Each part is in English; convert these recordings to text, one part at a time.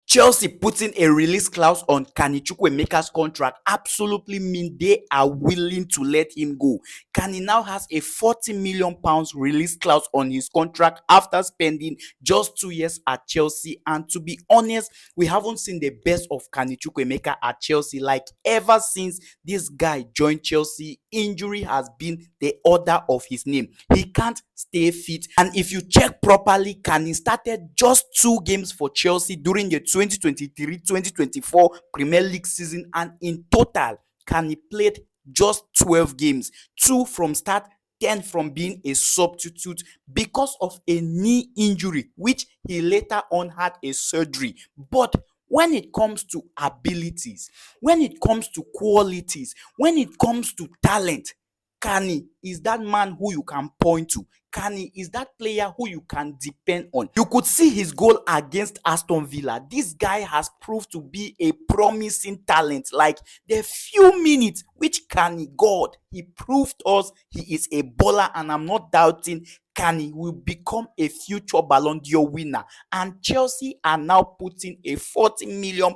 Chelsea putting a release clause on Carney Chukwemeka's contract absolutely mean they are willing to let him go. Carney now has a £40 million release clause on his contract after spending just 2 years at Chelsea. And to be honest, we haven't seen the best of Carney Chukwemeka at Chelsea. Like ever since this guy joined Chelsea, injury has been the order of his name. He can't stay fit. And if you check properly, Carney started just 2 games for Chelsea during the 2023-2024 Premier League season, and in total, Carney played just 12 games, 2 from start, 10 from being a substitute because of a knee injury, which he later on had a surgery. But when it comes to abilities, when it comes to qualities, when it comes to talent, Carney is that man who you can point to. Carney is that player who you can depend on. You could see his goal against Aston Villa. This guy has proved to be a promising talent. Like the few minutes which Carney got, he proved us he is a baller, and I'm not doubting Carney will become a future Ballon d'Or winner. And Chelsea are now putting a £40 million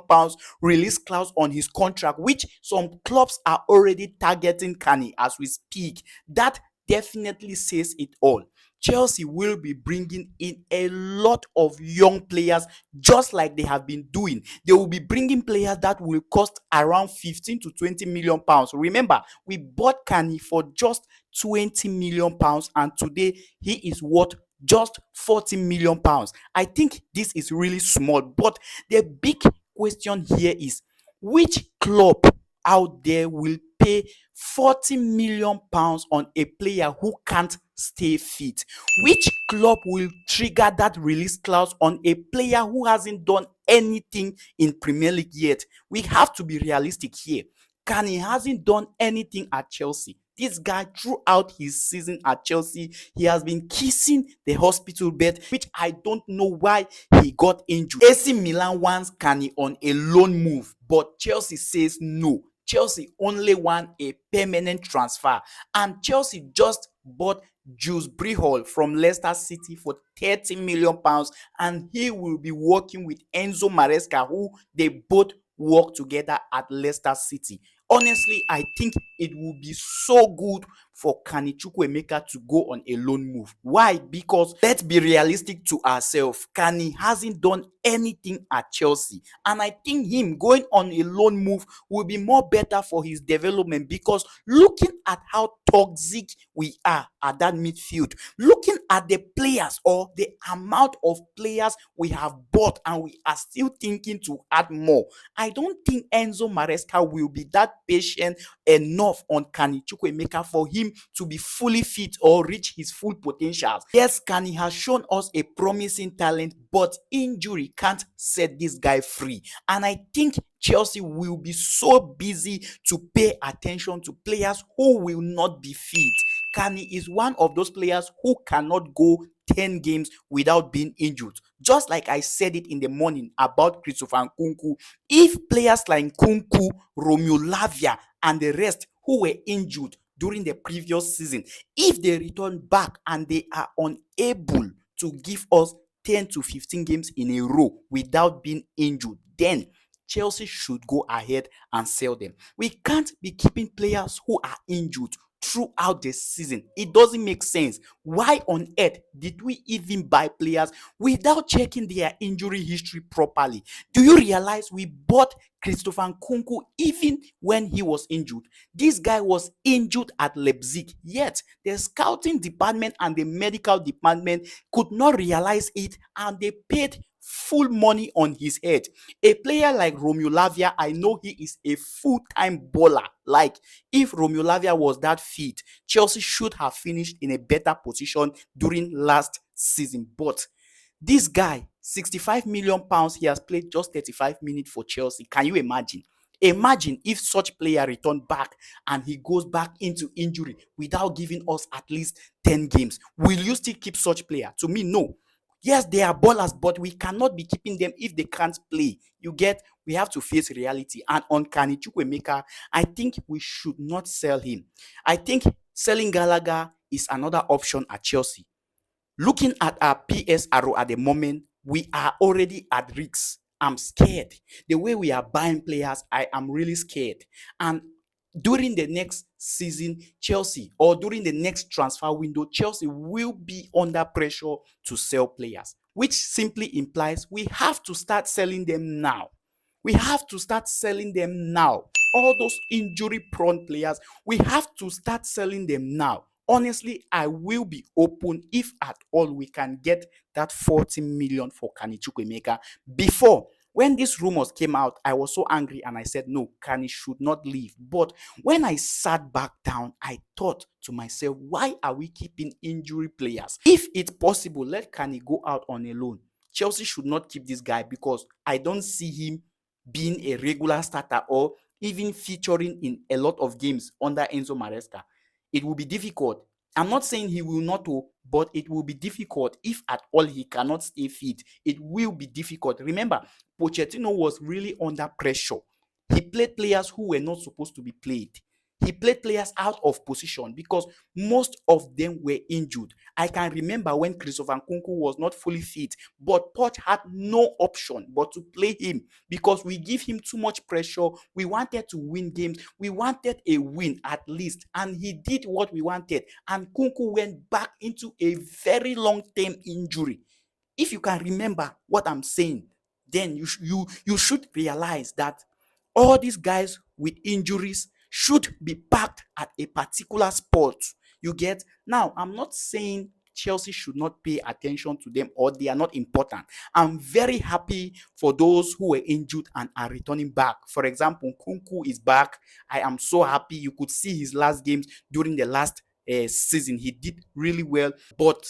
release clause on his contract, which some clubs are already targeting Carney as we speak. That definitely says it all. Chelsea will be bringing in a lot of young players, just like they have been doing. They will be bringing players that will cost around 15 to 20 million pounds. Remember, we bought Carney for just 20 million pounds, and today he is worth just 40 million pounds. I think this is really small, but the big question here is which club out there will pay 40 million pounds on a player who can't stay fit? Which club will trigger that release clause on a player who hasn't done anything in Premier League yet? We have to be realistic here. Carney hasn't done anything at Chelsea. This guy, throughout his season at Chelsea, he has been kissing the hospital bed, which I don't know why he got injured. AC Milan wants Carney on a loan move, but Chelsea says no. Chelsea only want a permanent transfer, and Chelsea just bought Jules Brihol from Leicester City for 30 million pounds, and he will be working with Enzo Maresca, who they both work together at Leicester City. Honestly, I think it will be so good for Carney Chukwemeka to go on a loan move. Why? Because let's be realistic to ourselves. Carney hasn't done anything at Chelsea, and I think him going on a loan move will be more better for his development, because looking at how toxic we are at that midfield, looking at the players or the amount of players we have bought and we are still thinking to add more, I don't think Enzo Maresca will be that patient enough on Carney Chukwemeka for him to be fully fit or reach his full potential. Yes, Carney has shown us a promising talent, but injury can't set this guy free. And I think Chelsea will be so busy to pay attention to players who will not be fit. Carney is one of those players who cannot go 10 games without being injured. Just like I said it in the morning about Christopher Nkunku, if players like Nkunku, Romeo Lavia, and the rest who were injured during the previous season, if they return back and they are unable to give us 10 to 15 games in a row without being injured, then Chelsea should go ahead and sell them. We can't be keeping players who are injured throughout the season. It doesn't make sense. Why on earth did we even buy players without checking their injury history properly? Do you realize we bought Christopher Nkunku even when he was injured? This guy was injured at Leipzig, yet the scouting department and the medical department could not realize it, and they paid full money on his head. A player like Romeo Lavia, I know he is a full-time baller. Like, if Romeo Lavia was that fit, Chelsea should have finished in a better position during last season. But this guy, 65 million pounds, he has played just 35 minutes for Chelsea. Can you imagine? Imagine if such player returned back and he goes back into injury without giving us at least 10 games. Will you still keep such player? To me, no. Yes, they are ballers, but we cannot be keeping them if they can't play. You get, we have to face reality. And on Carney Chukwemeka, I think we should not sell him. I think selling Gallagher is another option at Chelsea. Looking at our PSRO at the moment, we are already at risk. I'm scared. The way we are buying players, I am really scared. And during the next season, Chelsea, or during the next transfer window, Chelsea will be under pressure to sell players, which simply implies we have to start selling them now. We have to start selling them now. All those injury prone players, we have to start selling them now. Honestly, I will be open if at all we can get that 40 million for Carney Chukwemeka. Before, when these rumors came out, I was so angry and I said, no, Carney should not leave. But when I sat back down, I thought to myself, why are we keeping injury players? If it's possible, let Carney go out on a loan. Chelsea should not keep this guy because I don't see him being a regular starter or even featuring in a lot of games under Enzo Maresca. It will be difficult. I'm not saying he will not, but it will be difficult if at all he cannot stay fit. It will be difficult. Remember, Pochettino was really under pressure. He played players who were not supposed to be played. He played players out of position because most of them were injured. I can remember when Christopher Nkunku was not fully fit, but Poch had no option but to play him because we give him too much pressure. We wanted to win games. We wanted a win at least, and he did what we wanted. And Nkunku went back into a very long-term injury. If you can remember what I'm saying, then you should realize that all these guys with injuries should be packed at a particular spot. You get? Now, I'm not saying Chelsea should not pay attention to them or they are not important. I'm very happy for those who were injured and are returning back. For example, Kunku is back. I am so happy. You could see his last games during the last season. He did really well. But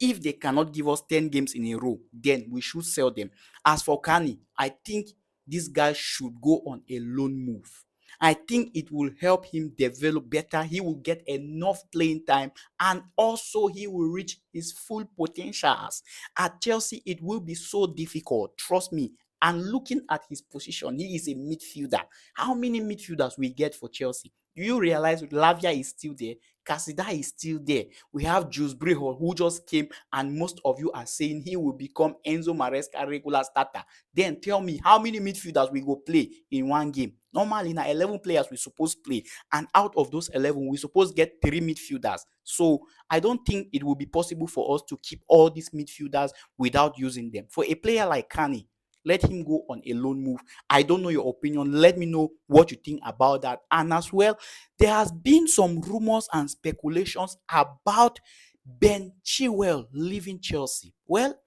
if they cannot give us 10 games in a row, then we should sell them. As for Carney, I think this guy should go on a loan move. I think it will help him develop better. He will get enough playing time and also he will reach his full potentials. At Chelsea, it will be so difficult. Trust me. And looking at his position, he is a midfielder. How many midfielders we get for Chelsea? Do you realize Lavia is still there? Casida is still there. We have Jules Brehor who just came, and most of you are saying he will become Enzo Maresca regular starter. Then tell me how many midfielders we go play in one game. Normally, now 11 players we suppose play, and out of those 11, we suppose get 3 midfielders. So I don't think it will be possible for us to keep all these midfielders without using them. For a player like Carney, let him go on a loan move. I don't know your opinion. Let me know what you think about that. And as well, there has been some rumors and speculations about Ben Chilwell leaving Chelsea. Well,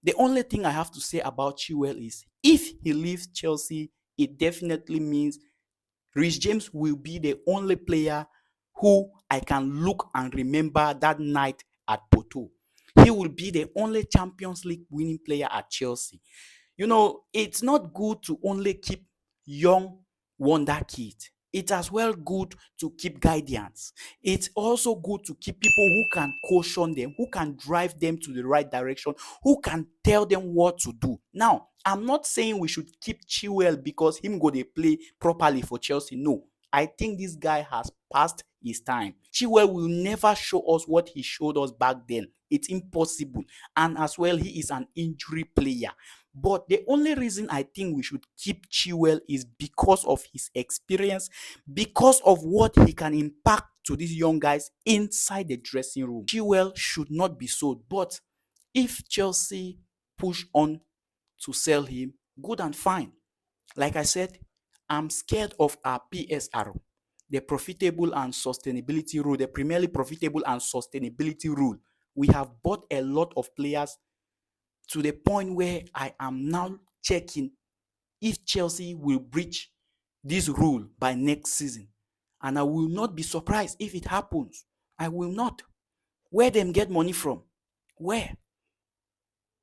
the only thing I have to say about Chilwell is if he leaves Chelsea, it definitely means Rich James will be the only player who I can look and remember that night at Porto. He will be the only Champions League winning player at Chelsea. You know, it's not good to only keep young wonder kids. It's as well good to keep guidance. It's also good to keep people who can caution them, who can drive them to the right direction, who can tell them what to do. Now, I'm not saying we should keep Chilwell because him go dey play properly for Chelsea. No, I think this guy has passed his time. Chilwell will never show us what he showed us back then. It's impossible. And as well, he is an injury player. But the only reason I think we should keep Chilwell is because of his experience, because of what he can impact to these young guys inside the dressing room. Chilwell should not be sold. But if Chelsea push on to sell him, good and fine. Like I said, I'm scared of our PSR, the profitable and sustainability rule, the primarily profitable and sustainability rule. We have bought a lot of players to the point where I am now checking if Chelsea will breach this rule by next season. And I will not be surprised if it happens. I will not. Where them get money from? Where?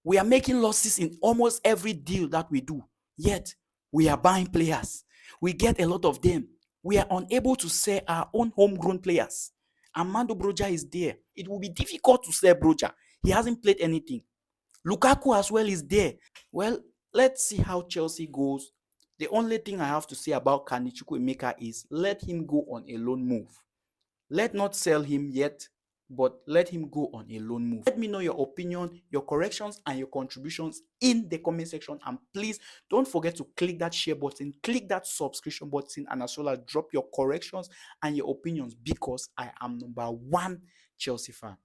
We are making losses in almost every deal that we do. Yet, we are buying players. We get a lot of them. We are unable to sell our own homegrown players. Armando Broja is there. It will be difficult to sell Broja. He hasn't played anything. Lukaku as well is there. Well, let's see how Chelsea goes. The only thing I have to say about Chukwemeka is let him go on a loan move. Let not sell him yet, but let him go on a loan move. Let me know your opinion, your corrections, and your contributions in the comment section. And please don't forget to click that share button, click that subscription button, and as well as drop your corrections and your opinions, because I am number one Chelsea fan.